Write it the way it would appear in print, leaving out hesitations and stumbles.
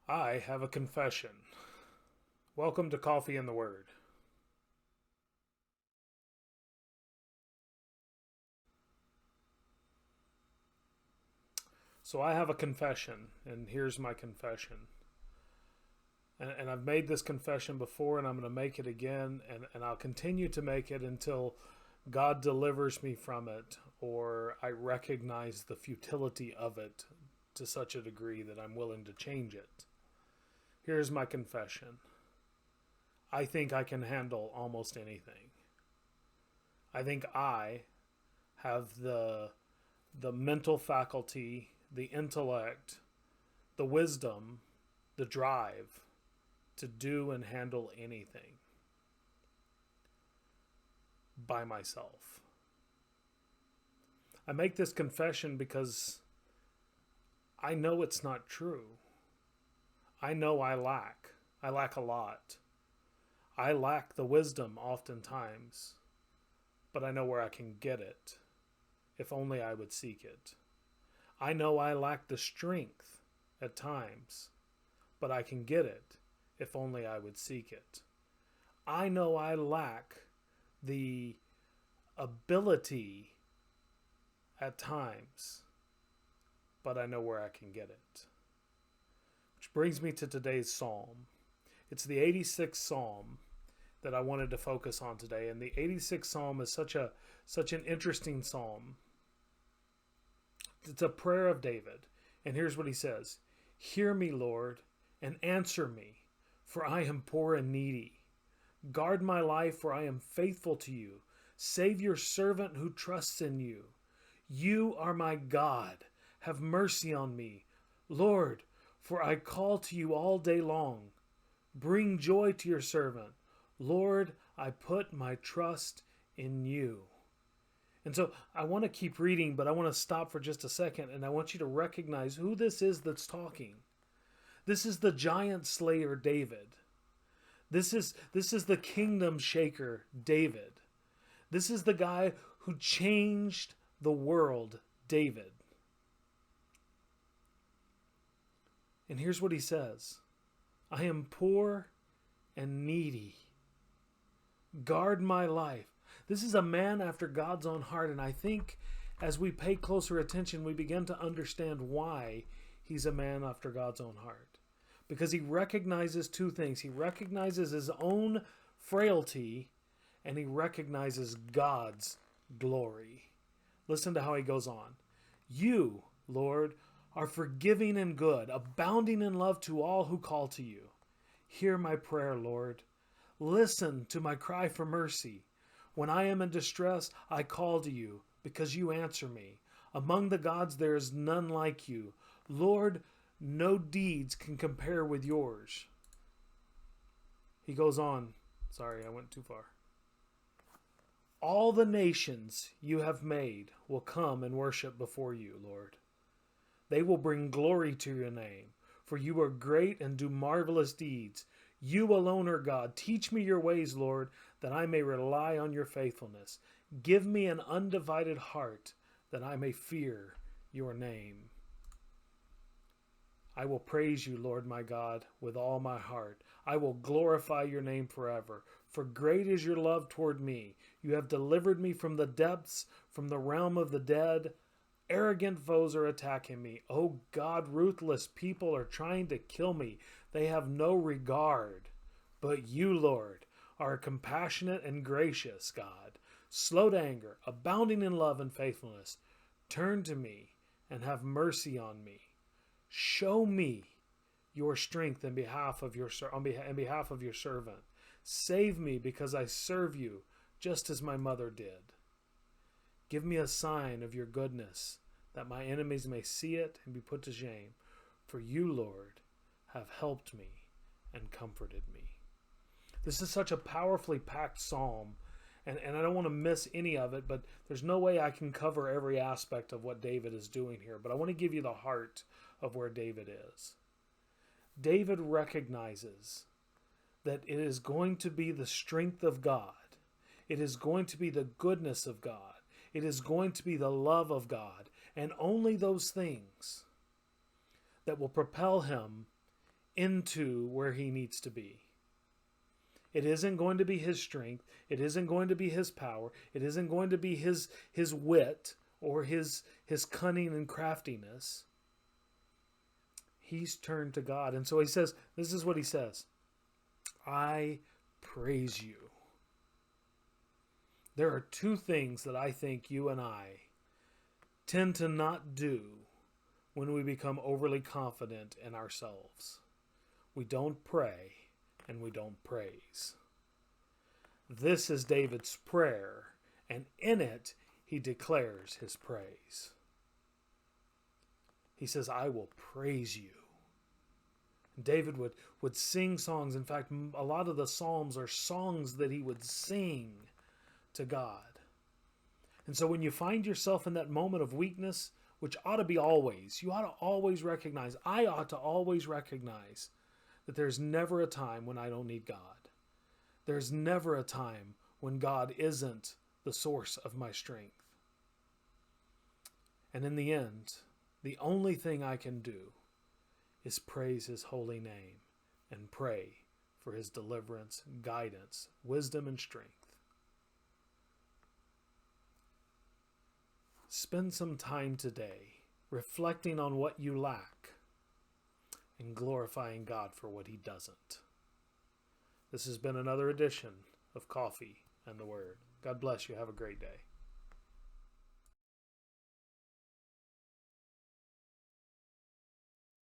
I have a confession. Welcome to Coffee and the Word. So I have a confession, and here's my confession. And I've made this confession before, and I'm going to make it again, and I'll continue to make it until God delivers me from it, or I recognize the futility of it to such a degree that I'm willing to change it. Here's my confession. I think I can handle almost anything. I think I have the mental faculty, the intellect, the wisdom, the drive to do and handle anything by myself. I make this confession because I know it's not true. I know I lack. I lack a lot. I lack the wisdom oftentimes, but I know where I can get it if only I would seek it. I know I lack the strength at times, but I can get it if only I would seek it. I know I lack the ability at times, but I know where I can get it. Which brings me to today's psalm. It's the 86th psalm that I wanted to focus on today, and the 86th psalm is such an interesting psalm. It's a prayer of David, and here's what he says: "Hear me, Lord, and answer me, for I am poor and needy. Guard my life, for I am faithful to you. Save your servant who trusts in you. You are my God. Have mercy on me, Lord, for I call to you all day long. Bring joy to your servant. Lord, I put my trust in you." And so I want to keep reading, but I want to stop for just a second, and I want you to recognize who this is that's talking. This is the giant slayer David. This is the kingdom shaker David. This is the guy who changed the world, David. And here's what he says: "I am poor and needy. Guard my life." This is a man after God's own heart, and I think as we pay closer attention, we begin to understand why he's a man after God's own heart. Because he recognizes two things. He recognizes his own frailty, and he recognizes God's glory. Listen to how he goes on. "You, Lord, are forgiving and good, abounding in love to all who call to you. Hear my prayer, Lord. Listen to my cry for mercy. When I am in distress, I call to you, because you answer me. Among the gods there is none like you. Lord, no deeds can compare with yours." He goes on. Sorry, I went too far. "All the nations you have made will come and worship before you, Lord. They will bring glory to your name, for you are great and do marvelous deeds. You alone are God. Teach me your ways, Lord, that I may rely on your faithfulness. Give me an undivided heart, that I may fear your name. I will praise you, Lord my God, with all my heart. I will glorify your name forever. For great is your love toward me. You have delivered me from the depths, from the realm of the dead. Arrogant foes are attacking me. Oh God, ruthless people are trying to kill me. They have no regard. But you, Lord, are a compassionate and gracious God, slow to anger, abounding in love and faithfulness. Turn to me and have mercy on me. Show me your strength in behalf of your servant. Save me, because I serve you just as my mother did. Give me a sign of your goodness, that my enemies may see it and be put to shame. For you, Lord, have helped me and comforted me." This is such a powerfully packed psalm, and I don't want to miss any of it, but there's no way I can cover every aspect of what David is doing here. But I want to give you the heart of where David is. David recognizes that it is going to be the strength of God. It is going to be the goodness of God. It is going to be the love of God, and only those things that will propel him into where he needs to be. It isn't going to be his strength. It isn't going to be his power. It isn't going to be his wit or his cunning and craftiness. He's turned to God. And so he says, this is what he says: I praise you. There are two things that I think you and I tend to not do when we become overly confident in ourselves. We don't pray and we don't praise. This is David's prayer, and in it he declares his praise. He says, I will praise you. David would sing songs. In fact, a lot of the Psalms are songs that he would sing to God. And so when you find yourself in that moment of weakness, which ought to be always, you ought to always recognize, I ought to always recognize that there's never a time when I don't need God. There's never a time when God isn't the source of my strength. And in the end, the only thing I can do is praise his holy name and pray for his deliverance, guidance, wisdom, and strength. Spend some time today reflecting on what you lack and glorifying God for what he doesn't. This has been another edition of Coffee and the Word. God bless you. Have a great day.